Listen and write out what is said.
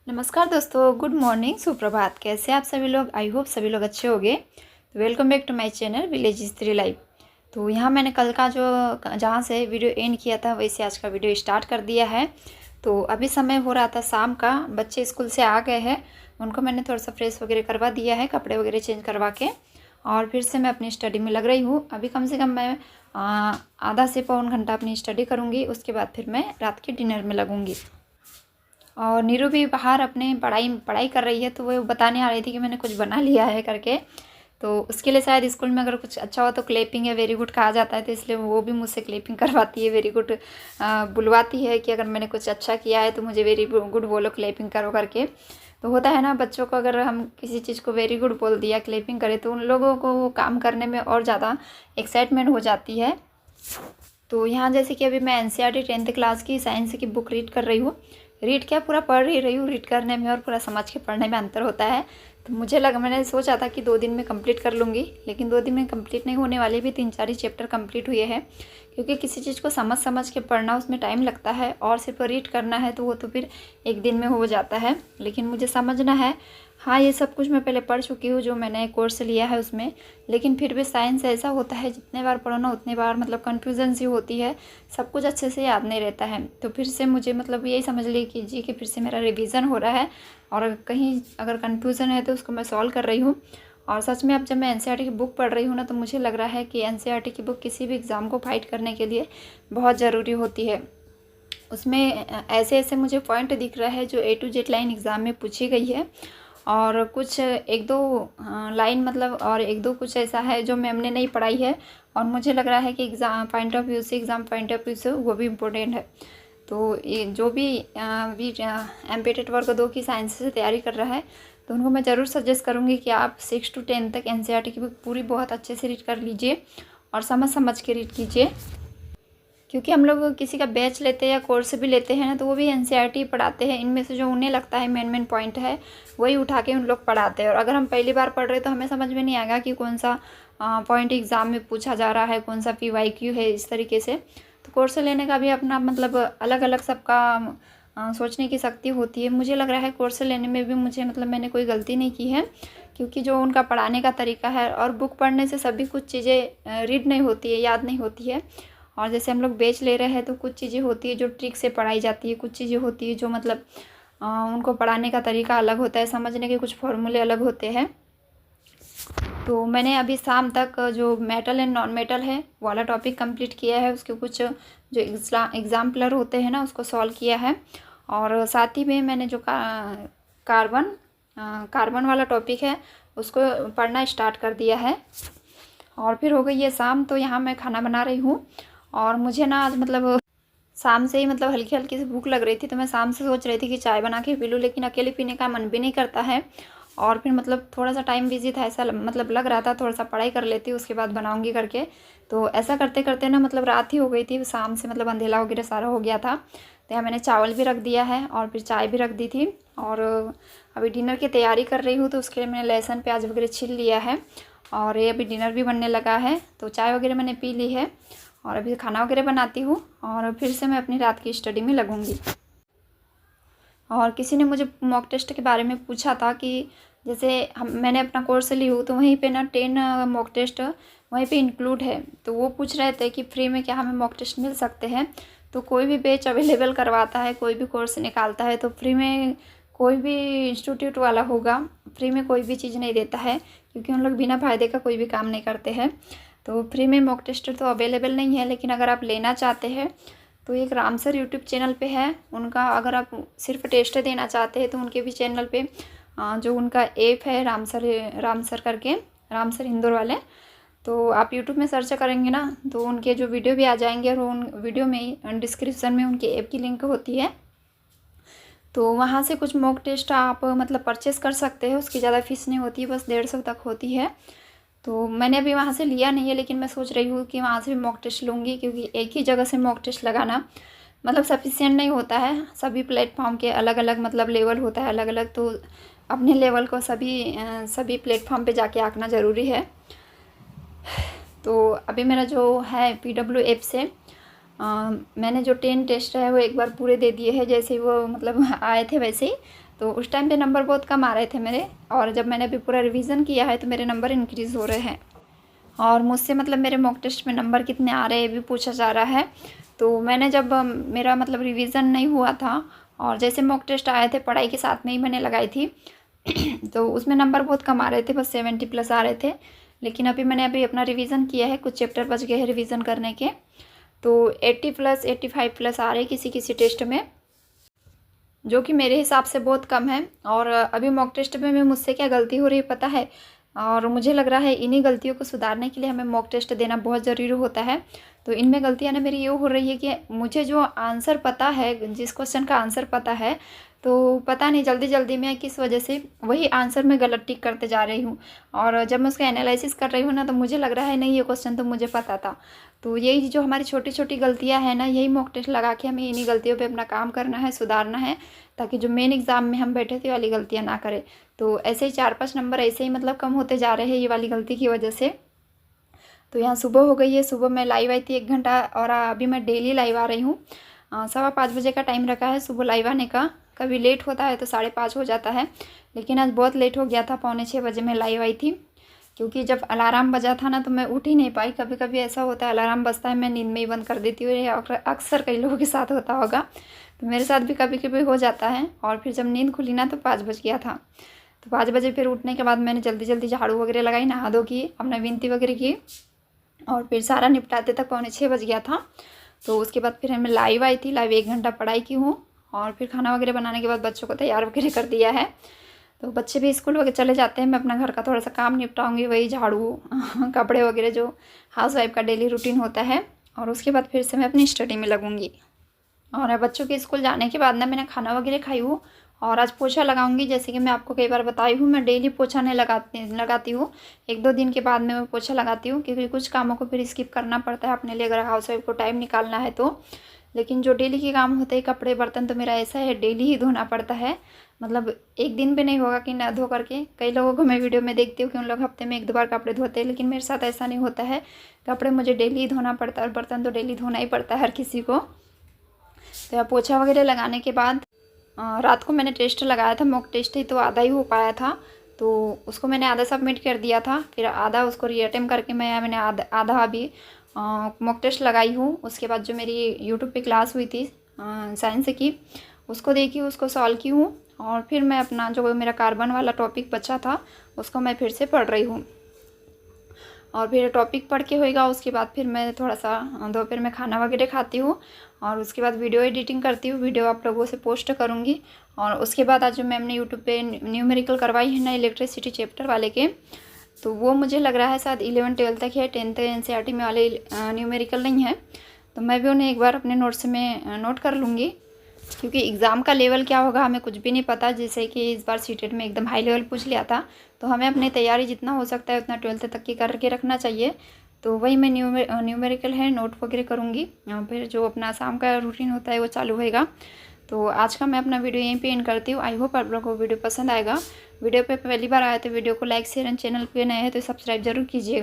नमस्कार दोस्तों, good morning, सुप्रभात। कैसे आप सभी लोग? आई होप सभी लोग अच्छे होंगे। तो welcome back to my channel village स्त्री लाइफ। तो यहाँ मैंने कल का जो जहाँ से वीडियो एंड किया था वैसे आज का वीडियो स्टार्ट कर दिया है। तो अभी समय हो रहा था शाम का, बच्चे स्कूल से आ गए हैं, उनको मैंने थोड़ा सा फ्रेश वगैरह करवा दिया है, कपड़े वगैरह चेंज करवा के, और फिर से मैं अपनी स्टडी में लग रही हूँ। अभी कम से कम मैं आधा से पौन घंटा अपनी स्टडी करूँगी, उसके बाद फिर मैं रात के डिनर में लगूँगी। और नीरू भी बाहर अपने पढ़ाई कर रही है, तो वो बताने आ रही थी कि मैंने कुछ बना लिया है करके। तो उसके लिए शायद स्कूल में अगर कुछ अच्छा हो तो क्लैपिंग या वेरी गुड कहा जाता है, तो इसलिए वो भी मुझसे क्लैपिंग करवाती है, वेरी गुड बुलवाती है कि अगर मैंने कुछ अच्छा किया है तो मुझे वेरी गुड बोलो, क्लैपिंग करो करके। तो होता है ना, बच्चों को अगर हम किसी चीज़ को वेरी गुड बोल दिया, क्लैपिंग करें, तो उन लोगों को वो काम करने में और ज़्यादा एक्साइटमेंट हो जाती है। तो यहाँ जैसे कि अभी मैं एनसीईआरटी 10th क्लास की साइंस की बुक रीड कर रही हूँ। रीड क्या, पूरा पढ़ ही रही हूँ। रीड करने में और पूरा समझ के पढ़ने में अंतर होता है। तो मुझे लगा, मैंने सोचा था कि 2 दिन में कंप्लीट कर लूँगी, लेकिन 2 दिन में कंप्लीट नहीं होने वाली, भी 3-4 ही चैप्टर कंप्लीट हुए हैं। क्योंकि किसी चीज़ को समझ के पढ़ना, उसमें टाइम लगता है, और सिर्फ रीड करना है तो वो तो फिर 1 दिन में हो जाता है। लेकिन मुझे समझना है। हाँ, ये सब कुछ मैं पहले पढ़ चुकी हूँ, जो मैंने कोर्स लिया है उसमें। लेकिन फिर भी साइंस ऐसा होता है, जितने बार पढ़ो ना उतने बार मतलब कन्फ्यूजन सी होती है, सब कुछ अच्छे से याद नहीं रहता है। तो फिर से मुझे मतलब यही समझ लीजिए कि फिर से मेरा रिवीजन हो रहा है, और कहीं अगर कन्फ्यूज़न है तो उसको मैं सॉल्व कर रही हूँ। और सच में अब जब मैं एनसीईआरटी की बुक पढ़ रही हूँ ना, तो मुझे लग रहा है कि एनसीईआरटी की बुक किसी भी एग्ज़ाम को फाइट करने के लिए बहुत ज़रूरी होती है। उसमें ऐसे ऐसे मुझे पॉइंट दिख रहा है जो A to Z line exam में पूछी गई है, और कुछ 1-2 लाइन मतलब, और 1-2 कुछ ऐसा है जो मैम ने नहीं पढ़ाई है, और मुझे लग रहा है कि एग्ज़ाम पॉइंट ऑफ व्यू से, वो भी इम्पोर्टेंट है। तो ये जो भी अभी एमपीटेट वर्ग 2 की साइंस से तैयारी कर रहा है, तो उनको मैं ज़रूर सजेस्ट करूँगी कि आप 6 to 10 तक एनसीईआरटी की बुक पूरी बहुत अच्छे से रीड कर लीजिए, और समझ के रीड कीजिए। क्योंकि हम लोग किसी का बैच लेते हैं या कोर्स भी लेते हैं ना, तो वो भी एनसीईआरटी पढ़ाते हैं। इनमें से जो उन्हें लगता है मेन पॉइंट है, वही उठा के उन लोग पढ़ाते हैं। और अगर हम पहली बार पढ़ रहे हैं तो हमें समझ में नहीं आएगा कि कौन सा पॉइंट एग्ज़ाम में पूछा जा रहा है, कौन सा पीवाईक्यू है, इस तरीके से। तो कोर्स लेने का भी अपना मतलब अलग अलग सबका सोचने की शक्ति होती है। मुझे लग रहा है कोर्स लेने में भी मुझे मतलब मैंने कोई गलती नहीं की है, क्योंकि जो उनका पढ़ाने का तरीका है, और बुक पढ़ने से सभी कुछ चीज़ें रीड नहीं होती है, याद नहीं होती है। और जैसे हम लोग बैच ले रहे हैं, तो कुछ चीज़ें होती है जो ट्रिक से पढ़ाई जाती है, कुछ चीज़ें होती है जो मतलब उनको पढ़ाने का तरीका अलग होता है, समझने के कुछ फॉर्मूले अलग होते हैं। तो मैंने अभी शाम तक जो मेटल एंड नॉन मेटल है वाला टॉपिक कंप्लीट किया है, उसके कुछ जो एग्जाम्पलर होते हैं ना, उसको सॉल्व किया है। और साथ ही में मैंने जो कार्बन वाला टॉपिक है उसको पढ़ना स्टार्ट कर दिया है। और फिर हो गई है शाम, तो यहाँ मैं खाना बना रही हूँ। और मुझे ना आज मतलब शाम से ही मतलब हल्की हल्की सी भूख लग रही थी, तो मैं शाम से सोच रही थी कि चाय बना के पी लूँ, लेकिन अकेले पीने का मन भी नहीं करता है। और फिर मतलब थोड़ा सा टाइम बिजी था, ऐसा मतलब लग रहा था थोड़ा सा पढ़ाई कर लेती उसके बाद बनाऊंगी करके। तो ऐसा करते करते ना मतलब रात ही हो गई थी, शाम से मतलब अंधेला वगैरह सारा हो गया था। तो यहाँ मैंने चावल भी रख दिया है और फिर चाय भी रख दी थी, और अभी डिनर की तैयारी कर रही हूँ। तो उसके लिए मैंने लहसुन प्याज वगैरह छील लिया है, और ये अभी डिनर भी बनने लगा है। तो चाय वगैरह मैंने पी ली है, और अभी खाना वगैरह बनाती हूँ, और फिर से मैं अपनी रात की स्टडी में लगूंगी। और किसी ने मुझे मॉक टेस्ट के बारे में पूछा था कि जैसे मैंने अपना कोर्स ली हूँ, तो वहीं पे ना 10 मॉक टेस्ट वहीं पे इंक्लूड है। तो वो पूछ रहे थे कि फ्री में क्या हमें मॉक टेस्ट मिल सकते हैं। तो कोई भी बैच अवेलेबल करवाता है, कोई भी कोर्स निकालता है, तो फ्री में कोई भी इंस्टीट्यूट वाला होगा, फ्री में कोई भी चीज़ नहीं देता है, क्योंकि उन लोग बिना फ़ायदे का कोई भी काम नहीं करते हैं। तो फ्री में मॉक टेस्ट तो अवेलेबल नहीं है, लेकिन अगर आप लेना चाहते हैं तो एक रामसर यूट्यूब चैनल पे है उनका। अगर आप सिर्फ टेस्ट देना चाहते हैं तो उनके भी चैनल पे जो उनका ऐप है रामसर करके, रामसर इंदौर वाले, तो आप यूट्यूब में सर्च करेंगे ना, तो उनके जो वीडियो भी आ जाएंगे, और उन वीडियो में डिस्क्रिप्शन में उनके ऐप की लिंक होती है। तो वहाँ से कुछ मॉक टेस्ट आप मतलब परचेस कर सकते हैं, उसकी ज़्यादा फीस नहीं होती है, बस 150 तक होती है। तो मैंने अभी वहाँ से लिया नहीं है, लेकिन मैं सोच रही हूँ कि वहाँ से भी मॉक टेस्ट लूँगी, क्योंकि एक ही जगह से मॉक टेस्ट लगाना मतलब सफिशिएंट नहीं होता है। सभी प्लेटफॉर्म के अलग अलग मतलब लेवल होता है अलग अलग, तो अपने लेवल को सभी प्लेटफॉर्म पे जाके आंकना ज़रूरी है। तो अभी मेरा जो है PW ऐप से मैंने जो 10 टेस्ट है वो एक बार पूरे दे दिए हैं, जैसे वो मतलब आए थे वैसे ही। तो उस टाइम पे नंबर बहुत कम आ रहे थे मेरे, और जब मैंने अभी पूरा रिवीजन किया है तो मेरे नंबर इंक्रीज़ हो रहे हैं। और मुझसे मतलब मेरे मॉक टेस्ट में नंबर कितने आ रहे हैं ये भी पूछा जा रहा है। तो मैंने जब मेरा मतलब रिवीजन नहीं हुआ था और जैसे मॉक टेस्ट आए थे पढ़ाई के साथ में ही मैंने लगाई थी तो उसमें नंबर बहुत कम आ रहे थे, बस 70 प्लस आ रहे थे। लेकिन मैंने अभी अपना रिवीजन किया है, कुछ चैप्टर बच गए हैं रिवीजन करने के, तो 80 प्लस 85 प्लस आ रहे हैं किसी किसी टेस्ट में, जो कि मेरे हिसाब से बहुत कम है। और अभी मॉक टेस्ट में मुझसे क्या गलती हो रही है पता है, और मुझे लग रहा है इन्हीं गलतियों को सुधारने के लिए हमें मॉक टेस्ट देना बहुत ज़रूरी होता है। तो इनमें गलतियाँ ना मेरी ये हो रही है कि मुझे जो आंसर पता है, जिस क्वेश्चन का आंसर पता है, तो पता नहीं जल्दी जल्दी में किस वजह से वही आंसर मैं गलत टिक करते जा रही हूँ। और जब मैं उसका एनालिसिस कर रही हूँ ना, तो मुझे लग रहा है नहीं ये क्वेश्चन तो मुझे पता था। तो यही जो हमारी छोटी छोटी गलतियाँ हैं ना, यही मॉक टेस्ट लगा के हमें इन्हीं गलतियों पे अपना काम करना है, सुधारना है, ताकि जो मेन एग्ज़ाम में हम बैठे थे वाली गलतियाँ ना करें। तो ऐसे ही 4-5 नंबर ऐसे ही मतलब कम होते जा रहे हैं ये वाली गलती की वजह से। तो यहाँ सुबह हो गई है, सुबह मैं लाइव आई थी 1 घंटा, और अभी मैं डेली लाइव आ रही हूँ। 5:15 बजे का टाइम रखा है सुबह लाइव आने का। कभी लेट होता है तो 5:30 हो जाता है, लेकिन आज बहुत लेट हो गया था, 5:45 बजे मैं लाइव आई थी। क्योंकि जब अलार्म बजा था ना तो मैं उठ ही नहीं पाई। कभी कभी ऐसा होता है अलार्म बजता है मैं नींद में ही बंद कर देती हूँ, ये अक्सर कई लोगों के साथ होता होगा, तो मेरे साथ भी कभी कभी हो जाता है। और फिर जब नींद खुली ना तो 5 बज गया था। तो 5 बजे फिर उठने के बाद मैंने जल्दी जल्दी झाड़ू वगैरह लगाई, नहा धो की, अपना विनती वगैरह की, और फिर सारा निपटाते तक 5:45 बज गया था। तो उसके बाद फिर मैं लाइव आई थी, लाइव 1 घंटा पढ़ाई की हूँ, और फिर खाना वगैरह बनाने के बाद बच्चों को तैयार वगैरह कर दिया है। तो बच्चे भी स्कूल वगैरह चले जाते हैं, मैं अपना घर का थोड़ा सा काम निपटाऊंगी, वही झाड़ू कपड़े वगैरह जो हाउस वाइफ का डेली रूटीन होता है, और उसके बाद फिर से मैं अपनी स्टडी में लगूंगी। और बच्चों के स्कूल जाने के बाद ना मैंने खाना वगैरह खाई हूँ, और आज पोछा लगाऊंगी। जैसे कि मैं आपको कई बार बताई हूँ, मैं डेली पोछा नहीं लगाती हूँ, 1-2 दिन के बाद मैं पोछा लगाती हूँ, क्योंकि कुछ कामों को फिर स्किप करना पड़ता है अपने लिए, अगर हाउस वाइफ को टाइम निकालना है तो। लेकिन जो डेली के काम होते हैं, कपड़े बर्तन, तो मेरा ऐसा है डेली ही धोना पड़ता है। मतलब एक दिन भी नहीं होगा कि ना धो करके। कई लोगों को मैं वीडियो में देखती हूँ कि उन लोग हफ्ते में 1-2 बार कपड़े धोते हैं, लेकिन मेरे साथ ऐसा नहीं होता है। कपड़े मुझे डेली ही धोना पड़ता है, और बर्तन तो डेली धोना ही पड़ता है हर किसी को। तो पोछा वगैरह लगाने के बाद रात को मैंने टेस्ट लगाया था, मॉक टेस्ट ही, तो आधा ही हो पाया था, तो उसको मैंने आधा सबमिट कर दिया था। फिर आधा उसको रीअटेम्प्ट करके मैंने आधा अभी मॉक टेस्ट लगाई हूँ। उसके बाद जो मेरी यूट्यूब पे क्लास हुई थी साइंस की, उसको देखी, उसको सॉल्व की हूँ, और फिर मैं अपना जो मेरा कार्बन वाला टॉपिक बचा था उसको मैं फिर से पढ़ रही हूँ। और फिर टॉपिक पढ़ के होएगा, उसके बाद फिर मैं थोड़ा सा दोपहर में खाना वगैरह खाती हूँ, और उसके बाद वीडियो एडिटिंग करती हूँ, वीडियो आप लोगों से पोस्ट करूँगी। और उसके बाद आज जो मैम ने यूट्यूब पे न्यूमेरिकल करवाई है ना, इलेक्ट्रिसिटी चैप्टर वाले के, तो वो मुझे लग रहा है शायद 11-12 तक है, 10th NCERT में वाले न्यूमेरिकल नहीं है। तो मैं भी उन्हें एक बार अपने नोट्स में नोट कर लूँगी, क्योंकि एग्ज़ाम का लेवल क्या होगा हमें कुछ भी नहीं पता। जैसे कि इस बार सीटेट में एकदम हाई लेवल पूछ लिया था, तो हमें अपनी तैयारी जितना हो सकता है उतना 12th तक की करके रखना चाहिए। तो वही मैं न्यूमेरिकल है नोट वगैरह करूँगी, फिर जो अपना शाम का रूटीन होता है वो चालू होएगा। तो आज का मैं अपना वीडियो यहीं पे एंड करती हूँ। आई होप आप लोगों को वीडियो पसंद आएगा। वीडियो पे पहली बार आए तो वीडियो को लाइक शेयर एंड चैनल पे नए हैं तो सब्सक्राइब जरूर कीजिएगा।